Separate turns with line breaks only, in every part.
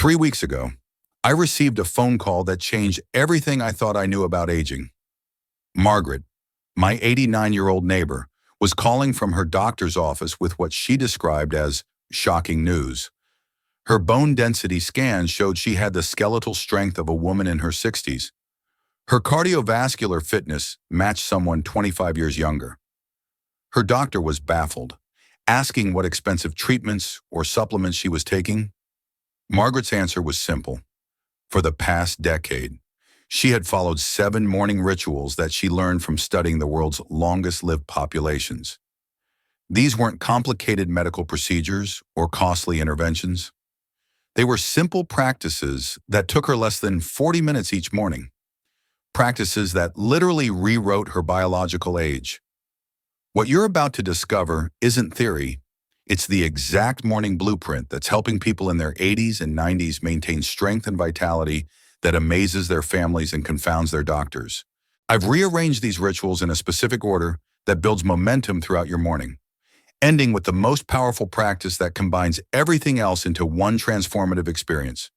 3 weeks ago, I received a phone call that changed everything I thought I knew about aging. Margaret, my 89-year-old neighbor, was calling from her doctor's office with what she described as shocking news. Her bone density scan showed she had the skeletal strength of a woman in her 60s. Her cardiovascular fitness matched someone 25 years younger. Her doctor was baffled, asking what expensive treatments or supplements she was taking. Margaret's answer was simple. For the past decade, she had followed 7 morning rituals that she learned from studying the world's longest-lived populations. These weren't complicated medical procedures or costly interventions. They were simple practices that took her less than 40 minutes each morning. Practices that literally rewrote her biological age. What you're about to discover isn't theory. It's the exact morning blueprint that's helping people in their 80s and 90s maintain strength and vitality that amazes their families and confounds their doctors. I've rearranged these rituals in a specific order that builds momentum throughout your morning, ending with the most powerful practice that combines everything else into one transformative experience.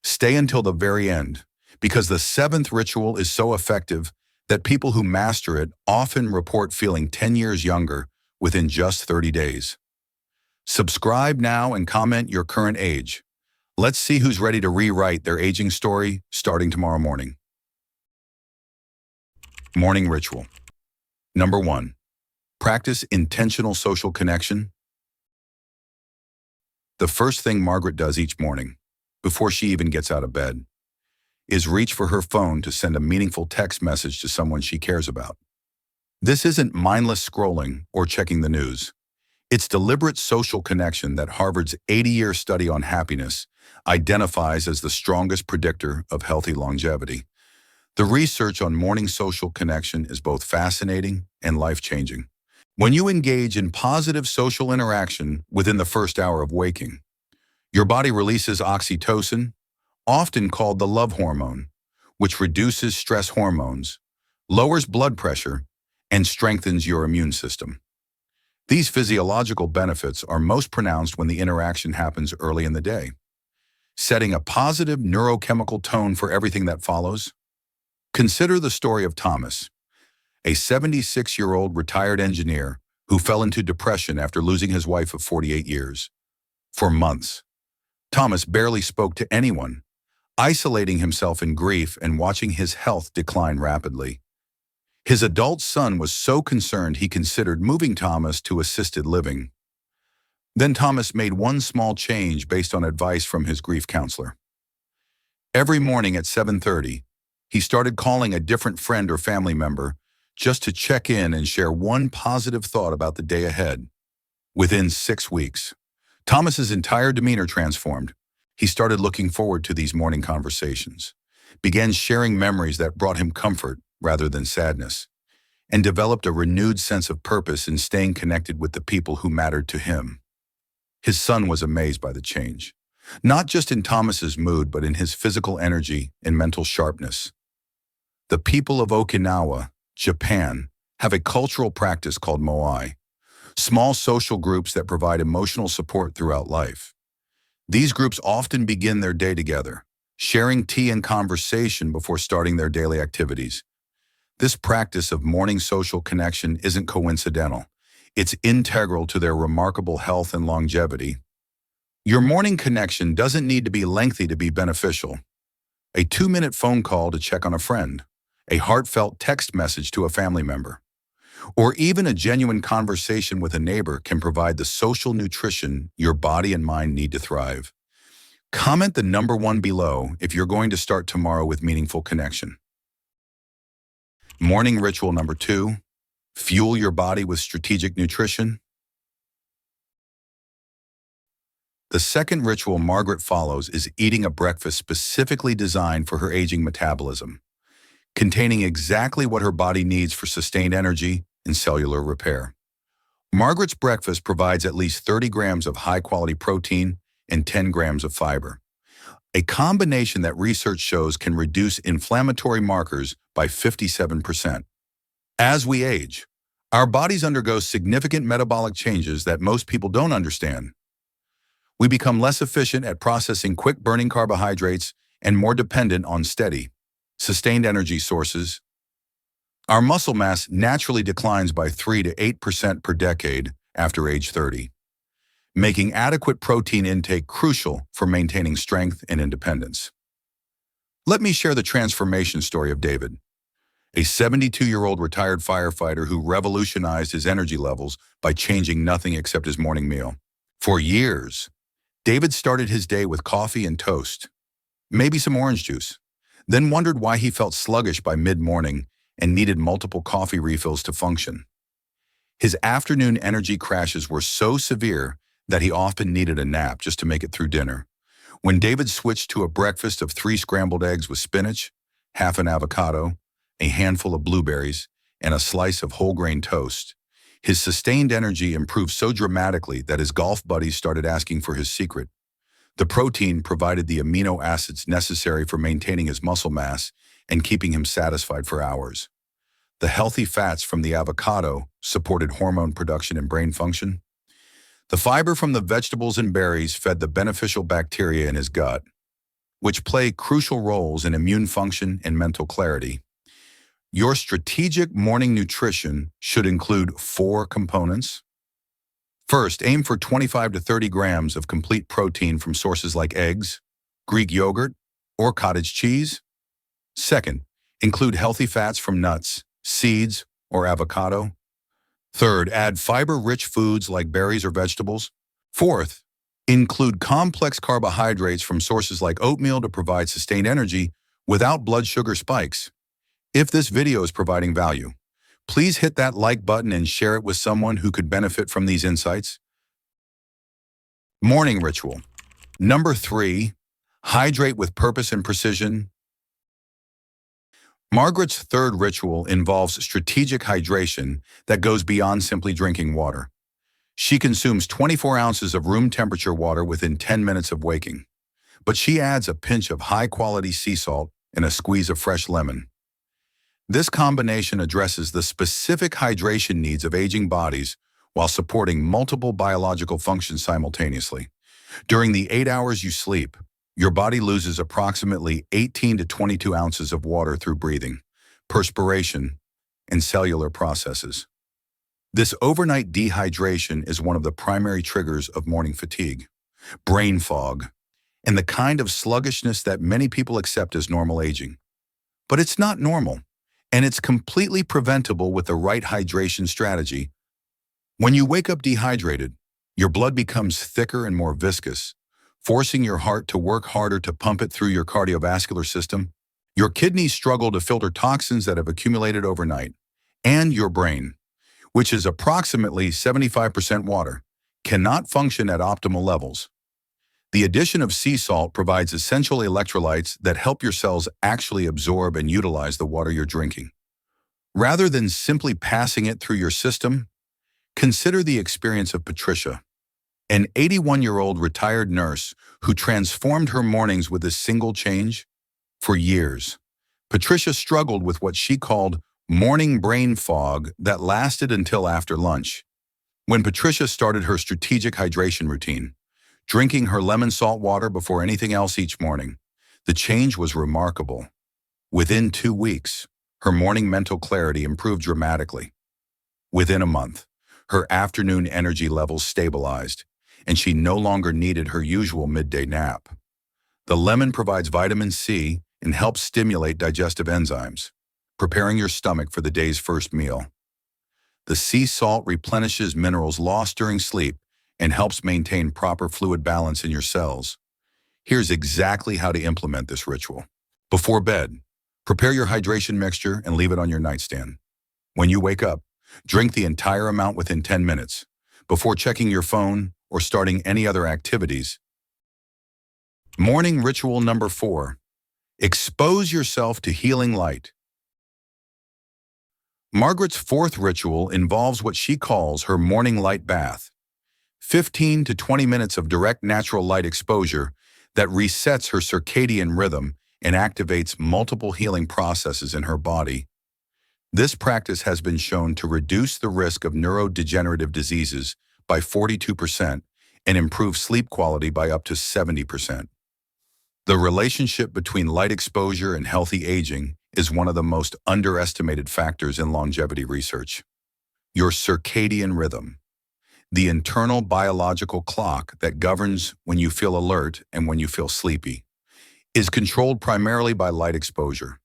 Stay until the very end, because the 7th ritual is so effective that people who master it often report feeling 10 years younger within just 30 days. Subscribe now and comment your current age. Let's see who's ready to rewrite their aging story starting tomorrow morning. Morning ritual. Number 1. Practice intentional social connection. The first thing Margaret does each morning, before she even gets out of bed, is reach for her phone to send a meaningful text message to someone she cares about. This isn't mindless scrolling or checking the news. It's deliberate social connection that Harvard's 80-year study on happiness identifies as the strongest predictor of healthy longevity. The research on morning social connection is both fascinating and life-changing. When you engage in positive social interaction within the first hour of waking, your body releases oxytocin, often called the love hormone, which reduces stress hormones, lowers blood pressure, and strengthens your immune system. These physiological benefits are most pronounced when the interaction happens early in the day, setting a positive neurochemical tone for everything that follows. Consider the story of Thomas, a 76-year-old retired engineer who fell into depression after losing his wife of 48 years. For months, Thomas barely spoke to anyone, isolating himself in grief and watching his health decline rapidly. His adult son was so concerned he considered moving Thomas to assisted living. Then Thomas made one small change based on advice from his grief counselor. Every morning at 7:30, he started calling a different friend or family member just to check in and share one positive thought about the day ahead. Within 6 weeks, Thomas's entire demeanor transformed. He started looking forward to these morning conversations, began sharing memories that brought him comfort rather than sadness, and developed a renewed sense of purpose in staying connected with the people who mattered to him. His son was amazed by the change, not just in Thomas's mood, but in his physical energy and mental sharpness. The people of Okinawa, Japan, have a cultural practice called moai, small social groups that provide emotional support throughout life. These groups often begin their day together, sharing tea and conversation before starting their daily activities. This practice of morning social connection isn't coincidental. It's integral to their remarkable health and longevity. Your morning connection doesn't need to be lengthy to be beneficial. A 2-minute phone call to check on a friend, a heartfelt text message to a family member, or even a genuine conversation with a neighbor can provide the social nutrition your body and mind need to thrive. Comment the number 1 below if you're going to start tomorrow with meaningful connection. Morning ritual number 2, fuel your body with strategic nutrition. The second ritual Margaret follows is eating a breakfast specifically designed for her aging metabolism, containing exactly what her body needs for sustained energy and cellular repair. Margaret's breakfast provides at least 30 grams of high-quality protein and 10 grams of fiber, a combination that research shows can reduce inflammatory markers by 57%. As we age, our bodies undergo significant metabolic changes that most people don't understand. We become less efficient at processing quick-burning carbohydrates and more dependent on steady, sustained energy sources. Our muscle mass naturally declines by 3 to 8% per decade after age 30, making adequate protein intake crucial for maintaining strength and independence. Let me share the transformation story of David, a 72-year-old retired firefighter who revolutionized his energy levels by changing nothing except his morning meal. For years, David started his day with coffee and toast, maybe some orange juice, then wondered why he felt sluggish by mid-morning and needed multiple coffee refills to function. His afternoon energy crashes were so severe that he often needed a nap just to make it through dinner. When David switched to a breakfast of 3 scrambled eggs with spinach, half an avocado, a handful of blueberries, and a slice of whole grain toast, his sustained energy improved so dramatically that his golf buddies started asking for his secret. The protein provided the amino acids necessary for maintaining his muscle mass and keeping him satisfied for hours. The healthy fats from the avocado supported hormone production and brain function. The fiber from the vegetables and berries fed the beneficial bacteria in his gut, which play crucial roles in immune function and mental clarity. Your strategic morning nutrition should include 4 components. First, aim for 25 to 30 grams of complete protein from sources like eggs, Greek yogurt, or cottage cheese. Second, include healthy fats from nuts, seeds, or avocado. Third, add fiber-rich foods like berries or vegetables. Fourth, include complex carbohydrates from sources like oatmeal to provide sustained energy without blood sugar spikes. If this video is providing value, please hit that like button and share it with someone who could benefit from these insights. Morning ritual. Number 3, hydrate with purpose and precision. Margaret's third ritual involves strategic hydration that goes beyond simply drinking water. She consumes 24 ounces of room temperature water within 10 minutes of waking, but she adds a pinch of high-quality sea salt and a squeeze of fresh lemon. This combination addresses the specific hydration needs of aging bodies while supporting multiple biological functions simultaneously. During the 8 hours you sleep, your body loses approximately 18 to 22 ounces of water through breathing, perspiration, and cellular processes. This overnight dehydration is one of the primary triggers of morning fatigue, brain fog, and the kind of sluggishness that many people accept as normal aging. But it's not normal, and it's completely preventable with the right hydration strategy. When you wake up dehydrated, your blood becomes thicker and more viscous, forcing your heart to work harder to pump it through your cardiovascular system. Your kidneys struggle to filter toxins that have accumulated overnight, and your brain, which is approximately 75% water, cannot function at optimal levels. The addition of sea salt provides essential electrolytes that help your cells actually absorb and utilize the water you're drinking. Rather than simply passing it through your system, consider the experience of Patricia, an 81-year-old retired nurse who transformed her mornings with a single change. For years, Patricia struggled with what she called morning brain fog that lasted until after lunch. When Patricia started her strategic hydration routine, drinking her lemon salt water before anything else each morning, the change was remarkable. Within 2 weeks, her morning mental clarity improved dramatically. Within a month, her afternoon energy levels stabilized, and she no longer needed her usual midday nap. The lemon provides vitamin C and helps stimulate digestive enzymes, preparing your stomach for the day's first meal. The sea salt replenishes minerals lost during sleep and helps maintain proper fluid balance in your cells. Here's exactly how to implement this ritual. Before bed, prepare your hydration mixture and leave it on your nightstand. When you wake up, drink the entire amount within 10 minutes, before checking your phone or starting any other activities. Morning ritual number 4. Expose yourself to healing light. Margaret's fourth ritual involves what she calls her morning light bath. 15 to 20 minutes of direct natural light exposure that resets her circadian rhythm and activates multiple healing processes in her body. This practice has been shown to reduce the risk of neurodegenerative diseases by 42% and improve sleep quality by up to 70%. The relationship between light exposure and healthy aging is one of the most underestimated factors in longevity research. Your circadian rhythm, the internal biological clock that governs when you feel alert and when you feel sleepy, is controlled primarily by light exposure,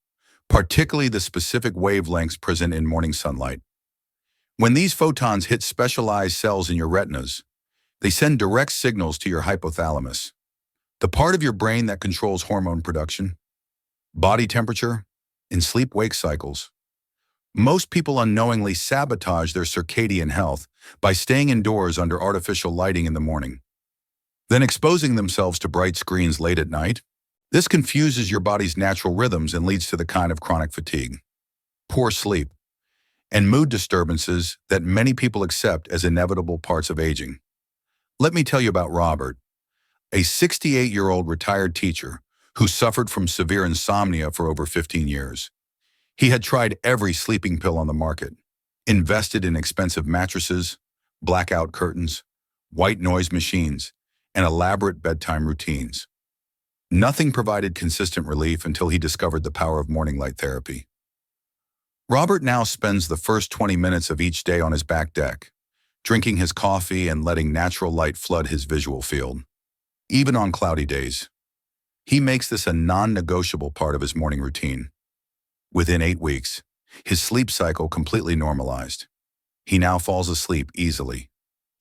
particularly the specific wavelengths present in morning sunlight. When these photons hit specialized cells in your retinas, they send direct signals to your hypothalamus, the part of your brain that controls hormone production, body temperature, and sleep-wake cycles. Most people unknowingly sabotage their circadian health by staying indoors under artificial lighting in the morning, then exposing themselves to bright screens late at night. This confuses your body's natural rhythms and leads to the kind of chronic fatigue, poor sleep, and mood disturbances that many people accept as inevitable parts of aging. Let me tell you about Robert, a 68-year-old retired teacher who suffered from severe insomnia for over 15 years. He had tried every sleeping pill on the market, invested in expensive mattresses, blackout curtains, white noise machines, and elaborate bedtime routines. Nothing provided consistent relief until he discovered the power of morning light therapy. Robert now spends the first 20 minutes of each day on his back deck, drinking his coffee and letting natural light flood his visual field. Even on cloudy days, he makes this a non-negotiable part of his morning routine. Within 8 weeks, his sleep cycle completely normalized. He now falls asleep easily,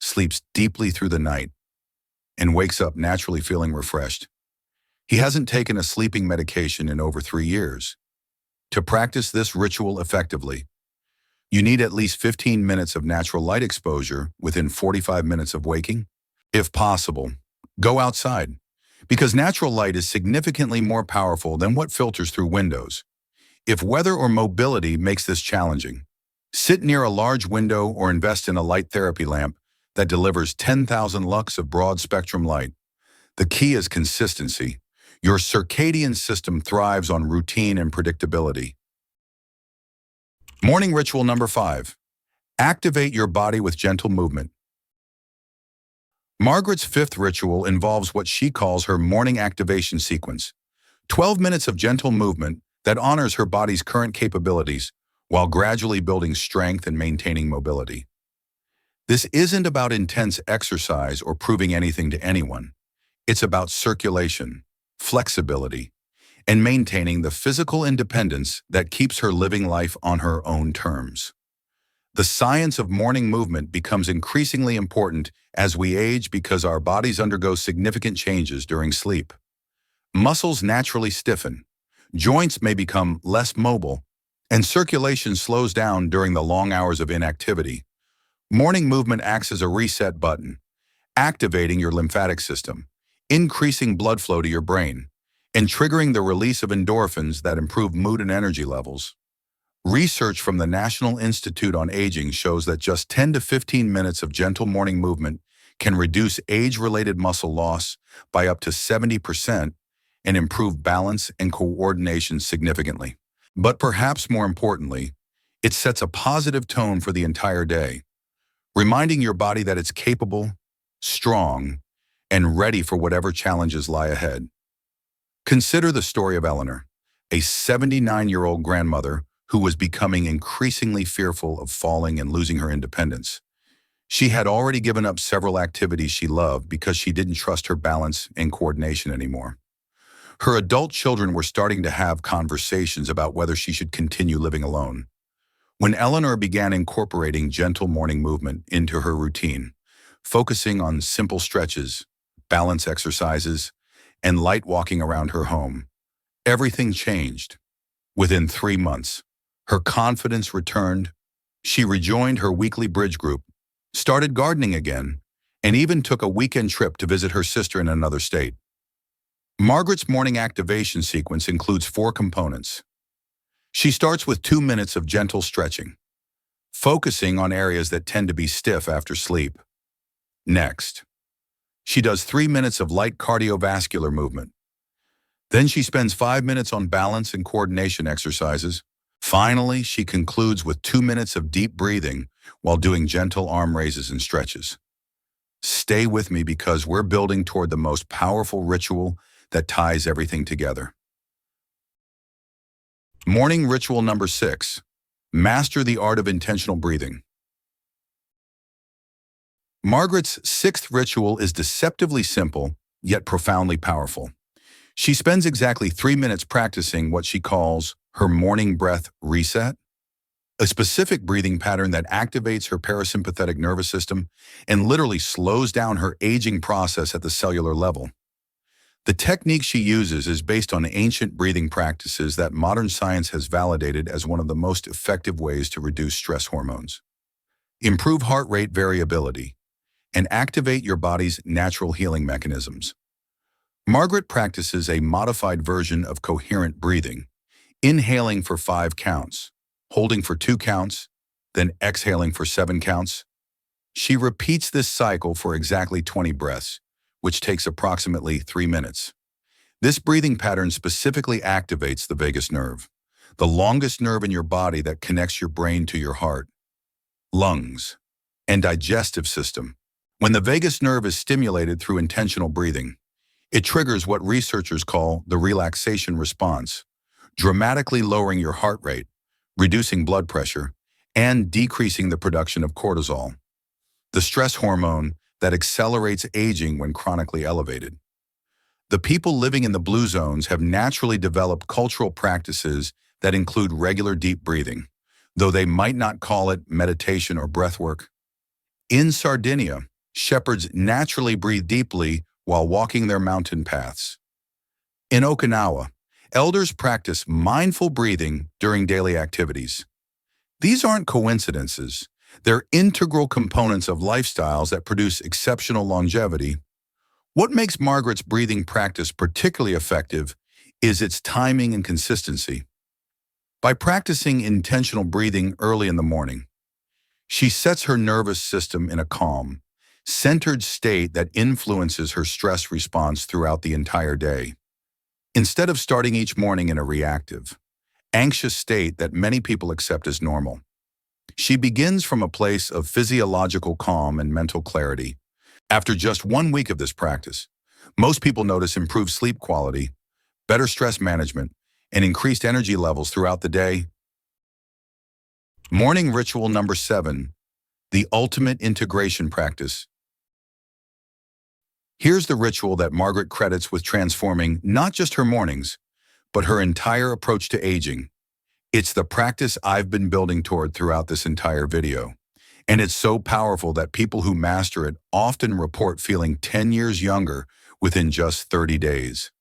sleeps deeply through the night, and wakes up naturally feeling refreshed. He hasn't taken a sleeping medication in over 3 years. To practice this ritual effectively, you need at least 15 minutes of natural light exposure within 45 minutes of waking. If possible, go outside, because natural light is significantly more powerful than what filters through windows. If weather or mobility makes this challenging, sit near a large window or invest in a light therapy lamp that delivers 10,000 lux of broad-spectrum light. The key is consistency. Your circadian system thrives on routine and predictability. Morning ritual number 5. Activate your body with gentle movement. Margaret's 5th ritual involves what she calls her morning activation sequence, 12 minutes of gentle movement that honors her body's current capabilities while gradually building strength and maintaining mobility. This isn't about intense exercise or proving anything to anyone. It's about circulation, flexibility, and maintaining the physical independence that keeps her living life on her own terms. The science of morning movement becomes increasingly important as we age because our bodies undergo significant changes during sleep. Muscles naturally stiffen, joints may become less mobile, and circulation slows down during the long hours of inactivity. Morning movement acts as a reset button, activating your lymphatic system, increasing blood flow to your brain, and triggering the release of endorphins that improve mood and energy levels. Research from the National Institute on Aging shows that just 10 to 15 minutes of gentle morning movement can reduce age-related muscle loss by up to 70% and improve balance and coordination significantly. But perhaps more importantly, it sets a positive tone for the entire day, reminding your body that it's capable, strong, and ready for whatever challenges lie ahead. Consider the story of Eleanor, a 79-year-old grandmother who was becoming increasingly fearful of falling and losing her independence. She had already given up several activities she loved because she didn't trust her balance and coordination anymore. Her adult children were starting to have conversations about whether she should continue living alone. When Eleanor began incorporating gentle morning movement into her routine, focusing on simple stretches, balance exercises, and light walking around her home, everything changed. Within 3 months, her confidence returned. She rejoined her weekly bridge group, started gardening again, and even took a weekend trip to visit her sister in another state. Margaret's morning activation sequence includes 4 components. She starts with 2 minutes of gentle stretching, focusing on areas that tend to be stiff after sleep. Next, she does 3 minutes of light cardiovascular movement. Then she spends 5 minutes on balance and coordination exercises. Finally, she concludes with 2 minutes of deep breathing while doing gentle arm raises and stretches. Stay with me because we're building toward the most powerful ritual that ties everything together. Morning ritual number 6. Master the art of intentional breathing. Margaret's sixth ritual is deceptively simple, yet profoundly powerful. She spends exactly 3 minutes practicing what she calls her morning breath reset, a specific breathing pattern that activates her parasympathetic nervous system and literally slows down her aging process at the cellular level. The technique she uses is based on ancient breathing practices that modern science has validated as one of the most effective ways to reduce stress hormones, improve heart rate variability, and activate your body's natural healing mechanisms. Margaret practices a modified version of coherent breathing, inhaling for 5 counts, holding for 2 counts, then exhaling for 7 counts. She repeats this cycle for exactly 20 breaths, which takes approximately 3 minutes. This breathing pattern specifically activates the vagus nerve, the longest nerve in your body that connects your brain to your heart, lungs, and digestive system. When the vagus nerve is stimulated through intentional breathing, it triggers what researchers call the relaxation response, dramatically lowering your heart rate, reducing blood pressure, and decreasing the production of cortisol, the stress hormone that accelerates aging when chronically elevated. The people living in the blue zones have naturally developed cultural practices that include regular deep breathing, though they might not call it meditation or breathwork. In Sardinia, shepherds naturally breathe deeply while walking their mountain paths. In Okinawa, elders practice mindful breathing during daily activities. These aren't coincidences. They're integral components of lifestyles that produce exceptional longevity. What makes Margaret's breathing practice particularly effective is its timing and consistency. By practicing intentional breathing early in the morning, she sets her nervous system in a calm, centered state that influences her stress response throughout the entire day. Instead of starting each morning in a reactive, anxious state that many people accept as normal, she begins from a place of physiological calm and mental clarity. After just 1 week of this practice, most people notice improved sleep quality, better stress management, and increased energy levels throughout the day. Morning ritual number 7, the ultimate integration practice. Here's the ritual that Margaret credits with transforming not just her mornings, but her entire approach to aging. It's the practice I've been building toward throughout this entire video. And it's so powerful that people who master it often report feeling 10 years younger within just 30 days.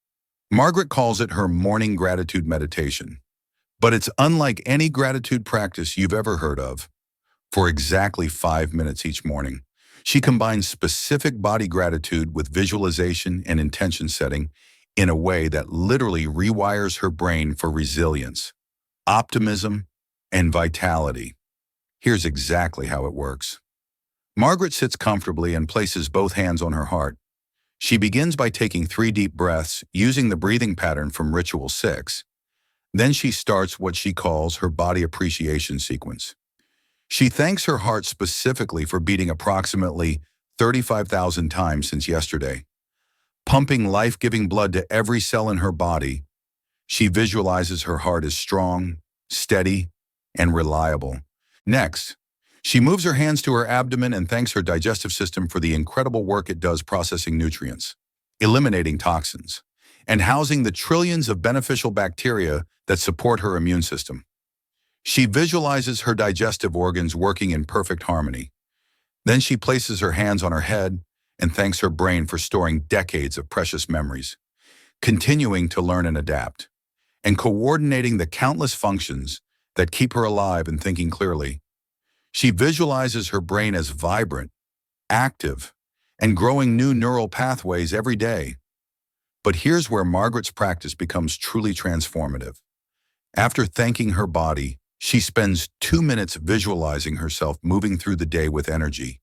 Margaret calls it her morning gratitude meditation. But it's unlike any gratitude practice you've ever heard of. For exactly 5 minutes each morning, she combines specific body gratitude with visualization and intention setting in a way that literally rewires her brain for resilience, optimism, and vitality. Here's exactly how it works. Margaret sits comfortably and places both hands on her heart. She begins by taking 3 deep breaths using the breathing pattern from Ritual 6. Then she starts what she calls her body appreciation sequence. She thanks her heart specifically for beating approximately 35,000 times since yesterday, pumping life-giving blood to every cell in her body. She visualizes her heart as strong, steady, and reliable. Next, she moves her hands to her abdomen and thanks her digestive system for the incredible work it does processing nutrients, eliminating toxins, and housing the trillions of beneficial bacteria that support her immune system. She visualizes her digestive organs working in perfect harmony. Then she places her hands on her head and thanks her brain for storing decades of precious memories, continuing to learn and adapt, and coordinating the countless functions that keep her alive and thinking clearly. She visualizes her brain as vibrant, active, and growing new neural pathways every day. But here's where Margaret's practice becomes truly transformative. After thanking her body, she spends 2 minutes visualizing herself moving through the day with energy,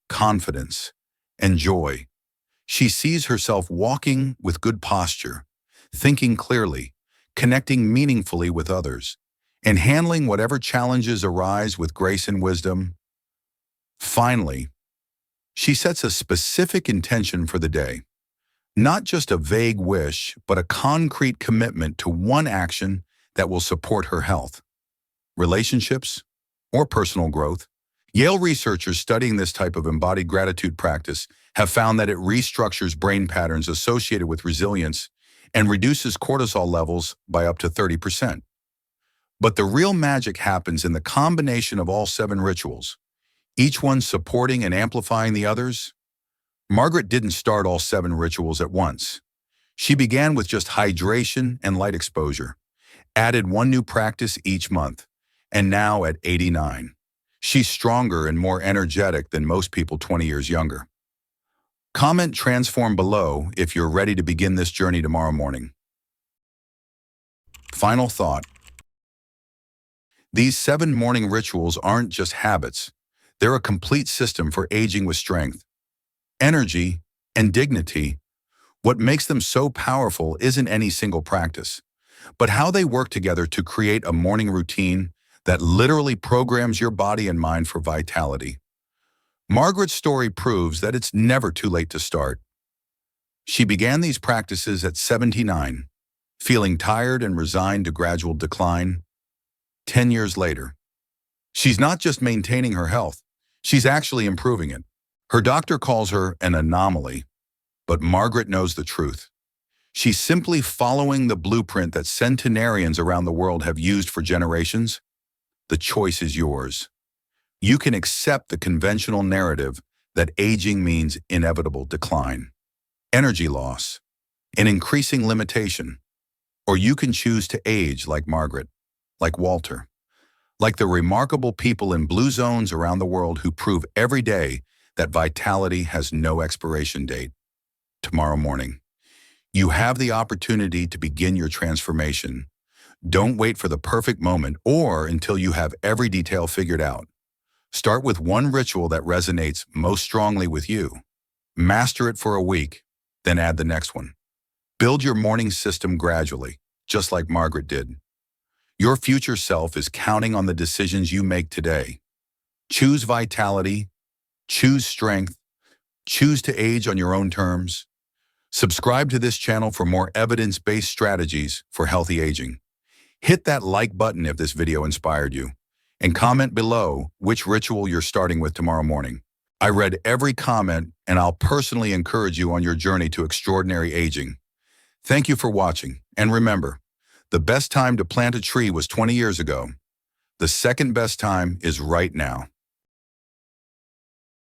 confidence, and joy. She sees herself walking with good posture, thinking clearly, connecting meaningfully with others, and handling whatever challenges arise with grace and wisdom. Finally, She sets a specific intention for the day, not just a vague wish, but a concrete commitment to one action that will support her health, relationships, or personal growth. Yale researchers studying this type of embodied gratitude practice have found that it restructures brain patterns associated with resilience and reduces cortisol levels by up to 30%. But the real magic happens in the combination of all 7 rituals, each one supporting and amplifying the others. Margaret didn't start all 7 rituals at once. She began with just hydration and light exposure, added one new practice each month, and now at 89, she's stronger and more energetic than most people 20 years younger. Comment transform below if you're ready to begin this journey tomorrow morning. Final thought. These 7 morning rituals aren't just habits. They're a complete system for aging with strength, energy, and dignity. What makes them so powerful isn't any single practice, but how they work together to create a morning routine that literally programs your body and mind for vitality. Margaret's story proves that it's never too late to start. She began these practices at 79, feeling tired and resigned to gradual decline. 10 years later, she's not just maintaining her health, she's actually improving it. Her doctor calls her an anomaly, but Margaret knows the truth. She's simply following the blueprint that centenarians around the world have used for generations. The choice is yours. You can accept the conventional narrative that aging means inevitable decline, energy loss, and increasing limitation. Or you can choose to age like Margaret, like Walter, like the remarkable people in blue zones around the world who prove every day that vitality has no expiration date. Tomorrow morning, you have the opportunity to begin your transformation. Don't wait for the perfect moment or until you have every detail figured out. Start with one ritual that resonates most strongly with you. Master it for a week, then add the next one. Build your morning system gradually, just like Margaret did. Your future self is counting on the decisions you make today. Choose vitality, choose strength, choose to age on your own terms. Subscribe to this channel for more evidence-based strategies for healthy aging. Hit that like button if this video inspired you, and comment below which ritual you're starting with tomorrow morning. I read every comment, and I'll personally encourage you on your journey to extraordinary aging. Thank you for watching, and remember, the best time to plant a tree was 20 years ago. The second best time is right now.